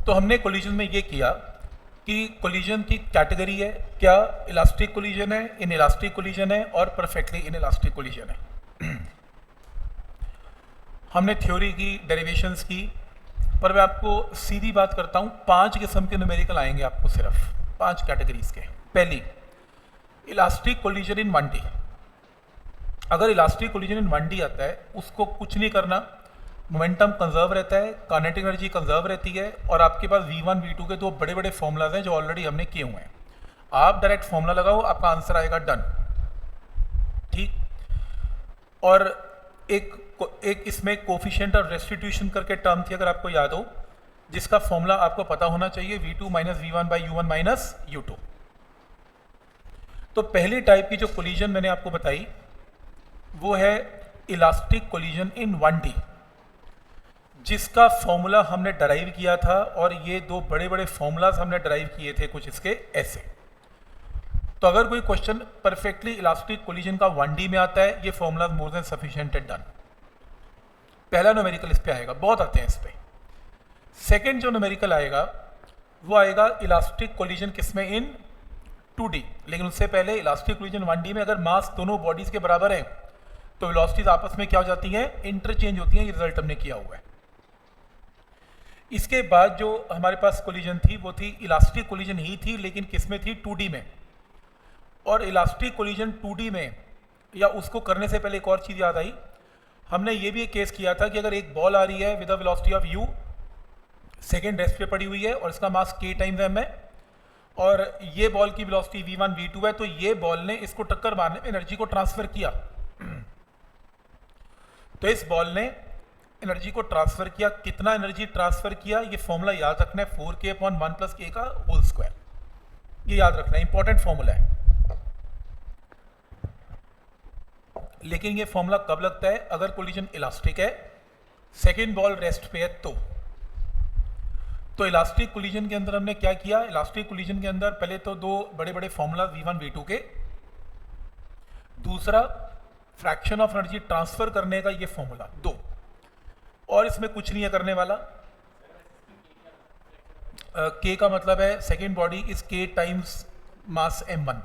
तो हमने कोलिजन में ये किया कि कोलिजन की कैटेगरी है, क्या इलास्टिक कोलिजन है, इन इलास्टिक कोलिजन है और परफेक्टली इन इलास्टिक कोलिजन है। हमने थ्योरी की, डेरिवेशंस की, पर मैं आपको सीधी बात करता हूँ, 5 किस्म के न्यूमेरिकल आएंगे आपको, सिर्फ 5 कैटेगरीज के। पहली, इलास्टिक कोलिजन इन 1D। अगर इलास्टिक कोलिजन इन 1D आता है, उसको कुछ नहीं करना, मोमेंटम कंजर्व रहता है, काइनेटिक एनर्जी कंजर्व रहती है, और आपके पास V1 V2 के 2 बड़े बड़े फॉर्मूलाज हैं जो ऑलरेडी हमने किए हुए हैं। आप डायरेक्ट फॉर्मूला लगाओ, आपका आंसर आएगा डन। ठीक। और एक इसमें कोफिशिएंट और रेस्टिट्यूशन करके टर्म थी, अगर आपको याद हो, जिसका फॉर्मूला आपको पता होना चाहिए, V2 - V1 by U1 - U2। तो पहली टाइप की जो कोलिजन मैंने आपको बताई वो है इलास्टिक कोलिजन इन 1D, जिसका फॉर्मूला हमने डराइव किया था, और ये 2 बड़े बड़े फॉर्मूलाज हमने डराइव किए थे कुछ इसके ऐसे। तो अगर कोई क्वेश्चन परफेक्टली इलास्टिक कोलिजन का 1D में आता है, ये formulas more than sufficient and done. पहला न्यूमेरिकल इस पे आएगा, बहुत आते हैं इस पे। सेकंड जो न्यूमेरिकल आएगा वो आएगा इलास्टिक कोलिजन किसमें, इन 2D। लेकिन उससे पहले इलास्टिक कोलिजन 1D में अगर मास दोनों बॉडीज के बराबर है तो वेलोसिटीज आपस में क्या हो जाती हैं, इंटरचेंज होती हैं। ये रिजल्ट हमने किया हुआ है। इसके बाद जो हमारे पास कोलिजन थी वो थी इलास्टिक कोलिजन ही थी, लेकिन किसमें थी, 2D में। और इलास्टिक कोलिजन 2D में, या उसको करने से पहले एक और चीज़ याद आई, हमने ये भी एक केस किया था कि अगर एक बॉल आ रही है with a velocity of u, second rest पे पड़ी हुई है और इसका मास k टाइम्स m है, और ये बॉल की वेलोसिटी v1 v2 है, तो ये बॉल ने इसको टक्कर मारने में एनर्जी को ट्रांसफर किया। तो इस बॉल ने एनर्जी को ट्रांसफर किया। कितना एनर्जी ट्रांसफर किया, ये फॉर्मूला याद रखना है, 4k/1 + k का होल स्क्वायर। ये याद रखना है, इंपॉर्टेंट फॉर्मूला है। लेकिन ये फॉर्मूला कब लगता है, अगर कोलिजन इलास्टिक है, सेकेंड बॉल रेस्ट पे है तो इलास्टिक कोलिजन के अंदर हमने क्या किया, इलास्टिक कोलिजन के अंदर पहले तो 2 बड़े बड़े फॉर्मूला V1 V2 के, दूसरा फ्रैक्शन ऑफ एनर्जी ट्रांसफर करने का ये फॉर्मूला 2, और इसमें कुछ नहीं है करने वाला। k का मतलब है second body is k times mass m1।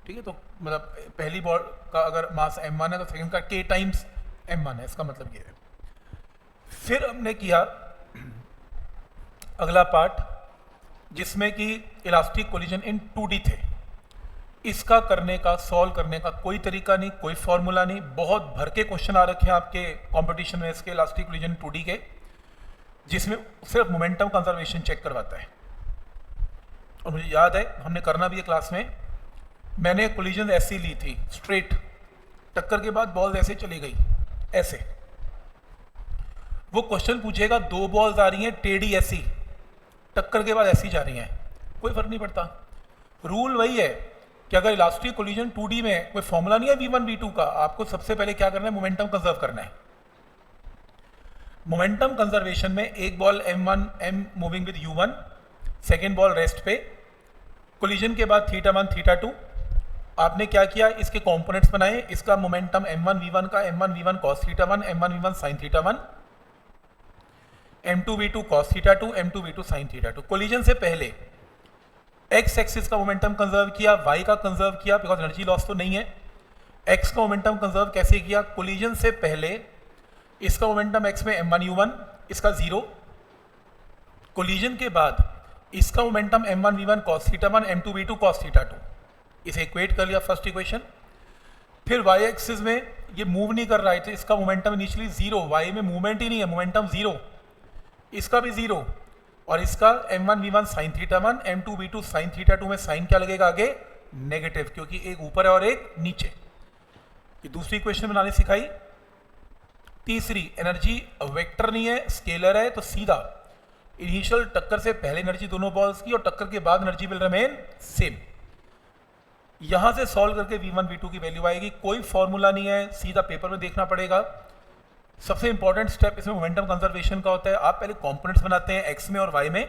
ठीक है, तो मतलब पहली बॉल का अगर मास m1 है तो सेकेंड का k टाइम्स m1 है, इसका मतलब ये है। फिर हमने किया अगला पार्ट, जिसमें कि इलास्टिक कोलिजन इन 2D थे। इसका करने का, सॉल्व करने का कोई तरीका नहीं, कोई फॉर्मूला नहीं। बहुत भर के क्वेश्चन आ रखे हैं आपके कंपटीशन में इसके इलास्टिक कोलिजन 2D के, जिसमें सिर्फ मोमेंटम कंजर्वेशन चेक करवाता है। और मुझे याद है हमने करना भी है क्लास में, मैंने कोलिजन ऐसी ली थी, स्ट्रेट, टक्कर के बाद बॉल ऐसे चली गई, ऐसे। वो क्वेश्चन पूछेगा 2 बॉल्स आ रही हैं टेढ़ी ऐसी, टक्कर के बाद ऐसी जा रही हैं, कोई फर्क नहीं पड़ता। रूल वही है कि अगर इलास्टिक कोलिजन 2D में कोई फॉर्मूला नहीं है V1 V2 का, आपको सबसे पहले क्या करना है, मोमेंटम कंजर्व करना है। मोमेंटम कंजर्वेशन में एक ball m1 m moving with u1, second ball rest पे, कोलिजन के बाद θ1 θ2, आपने क्या किया, इसके कंपोनेंट्स बनाए। इसका मोमेंटम m1 v1 का m1 v1 cos θ1, m1 v1 sin θ1, m2 v2 cos θ2, m2 v2 sin θ2। Collision से पहले x एक्सिस का मोमेंटम कंजर्व किया, y का कंजर्व किया, बिकॉज एनर्जी लॉस तो नहीं है। x का मोमेंटम कंजर्व कैसे किया, कोलिजन से पहले इसका मोमेंटम x में m1 u1, इसका 0। कोलिजन के बाद इसका momentum m1 v1 cos θ1, m2 v2 cos θ2, इसे इक्वेट कर लिया फर्स्ट इक्वेशन। फिर y एक्सिस में ये मूव नहीं कर रहा है, तो इसका मोमेंटम इनिशियली 0, y में मूवमेंट ही नहीं है, मोमेंटम 0, इसका भी 0, और इसका m1 v1 sin θ1, m2 v2 sin θ2 में साइन क्या लगेगा आगे, नेगेटिव, क्योंकि एक ऊपर है और एक नीचे। ये दूसरी इक्वेशन बनाने सिखाई। तीसरी, एनर्जी वेक्टर नहीं है, स्केलर है, तो सीधा इनिशियल टक्कर से पहले एनर्जी दोनों बॉल्स की और टक्कर के बाद एनर्जी विल रिमेन सेम। यहां से सॉल्व करके v1 v2 की वैल्यू आएगी। कोई फॉर्मूला नहीं है, सीधा पेपर में देखना पड़ेगा। सबसे इंपॉर्टेंट स्टेप इसमें मोमेंटम कंजर्वेशन का होता है। आप पहले कंपोनेंट्स बनाते हैं x में और y में,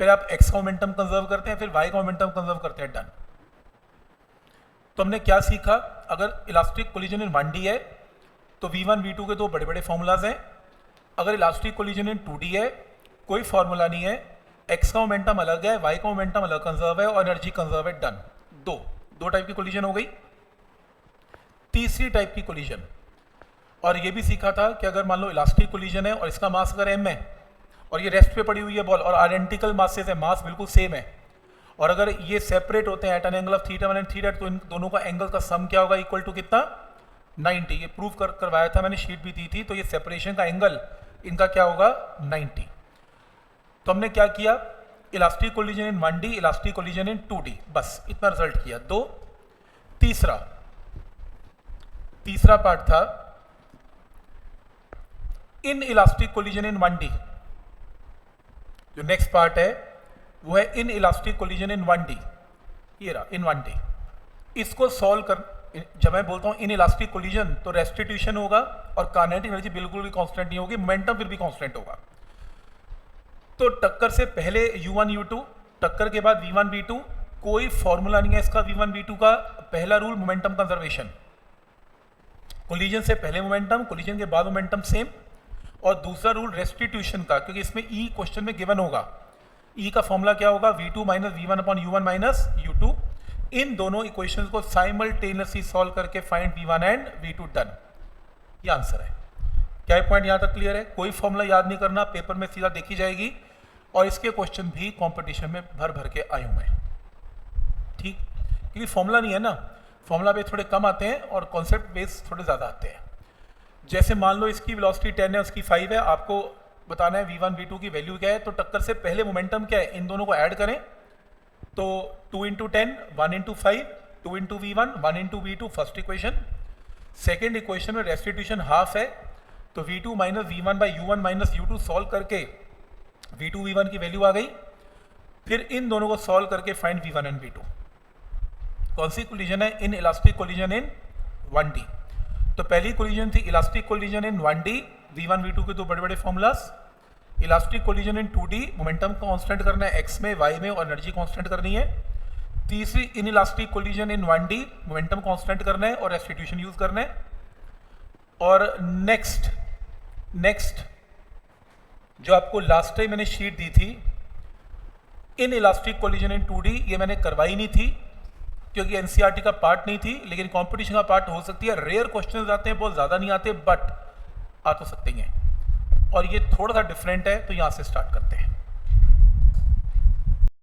फिर आप x का मोमेंटम कंजर्व करते हैं, फिर y का मोमेंटम कंजर्व करते हैं, डन। तो हमने क्या सीखा, अगर इलास्टिक कोलिजन इन 1D है तो v1 v2 के 2 बड़े बड़े फॉर्मूलाज हैं। अगर इलास्टिक कोलिजन इन 2D है, कोई फॉर्मूला नहीं है, एक्स का मोमेंटम अलग है, वाई का मोमेंटम अलग कंजर्व है और एनर्जी कंजर्व है, डन। दो टाइप की कोलिजन हो गई। तीसरी टाइप की कोलिजन, और ये भी सीखा था कि अगर मान लो इलास्टिक कोलिजन है और इसका मास अगर m है और ये रेस्ट पे पड़ी हुई है बॉल और आइडेंटिकल मासेस है, मास बिल्कुल सेम है, और अगर ये सेपरेट होते हैं at an angle of θ1 and θ2, तो इन दोनों का एंगल का सम क्या होगा, इक्वल टू कितना, 90। ये प्रूव करवाया था मैंने, शीट भी दी थी। तो ये सेपरेशन का एंगल इनका क्या होगा, 90। तो हमने क्या किया, इलास्टिक कोलिजन इन 1D, इलास्टिक कोलिजन इन 2D, बस इतना रिजल्ट किया। दो, तीसरा पार्ट था in elastic collision in 1D। जो नेक्स्ट पार्ट है वो है in elastic collision in 1D, ये रहा इन 1D। इसको सॉल्व कर, जब मैं बोलता हूं इन इलास्टिक कोलिजन तो रेस्टिट्यूशन होगा और काइनेटिक एनर्जी बिल्कुल भी कांस्टेंट नहीं होगी, मोमेंटम फिर भी कांस्टेंट होगा। तो टक्कर से पहले U1 U2, टक्कर के बाद V1 V2, कोई फॉर्मूला नहीं है इसका V1 V2 का। पहला रूल मोमेंटम कंजर्वेशन, कोलिजन से पहले मोमेंटम, कोलिजन के बाद मोमेंटम सेम। और दूसरा रूल रेस्टिट्यूशन का, क्योंकि इसमें ई क्वेश्चन में गिवन होगा। ई का फॉर्मूला क्या होगा, V2 minus V1 upon U1 minus U2। इन दोनों इक्वेशंस को साइमल्टेनियसली सॉल्व करके find V1 and V2, done. ये आंसर है। क्या ये पॉइंट यहाँ तक क्लियर है? कोई फॉर्मूला याद नहीं करना, पेपर में सीधा देखी जाएगी, और इसके क्वेश्चन भी कंपटीशन में भर भर के आए हुए हैं, ठीक, क्योंकि फॉर्मूला नहीं है ना, फॉर्मूला बेस थोड़े कम आते हैं और कॉन्सेप्ट बेस थोड़े ज़्यादा आते हैं। जैसे मान लो इसकी वेलोसिटी 10 है, उसकी 5 है, आपको बताना है V1 V2 की वैल्यू क्या है। तो टक्कर से पहले मोमेंटम क्या है, इन दोनों को ऐड करें तो 2 × 10, 1 × 5, 2 × V1, 1 × V2, first equation. Second equation में रेस्टिट्यूशन हाफ है, तो V2 minus V1 by U1 minus U2 solve करके V2 V1 की वैल्यू आ गई। फिर इन दोनों को सॉल्व करके फाइंड V1 एंड V2। कौन सी कोलिजन है, in elastic collision in 1D। तो पहली कोलिजन थी इलास्टिक कोलिजन इन 1D, V1 V2 के दो बड़े बड़े फॉर्मूलास। इलास्टिक कोलिजन इन 2D, मोमेंटम कांस्टेंट करना है x में, y में, और एनर्जी कांस्टेंट करनी है। तीसरी in elastic collision in 1D, momentum constant करना है और रेस्टिट्यूशन यूज करना है। और नेक्स्ट जो आपको लास्ट टाइम मैंने शीट दी थी, in elastic collision in 2D, ये मैंने करवाई नहीं थी क्योंकि एनसीईआरटी का पार्ट नहीं थी, लेकिन कंपटीशन का पार्ट हो सकती है। रेयर क्वेश्चंस आते हैं, बहुत ज़्यादा नहीं आते, बट आ तो सकते हैं। और ये थोड़ा सा डिफरेंट है, तो यहाँ से स्टार्ट करते हैं।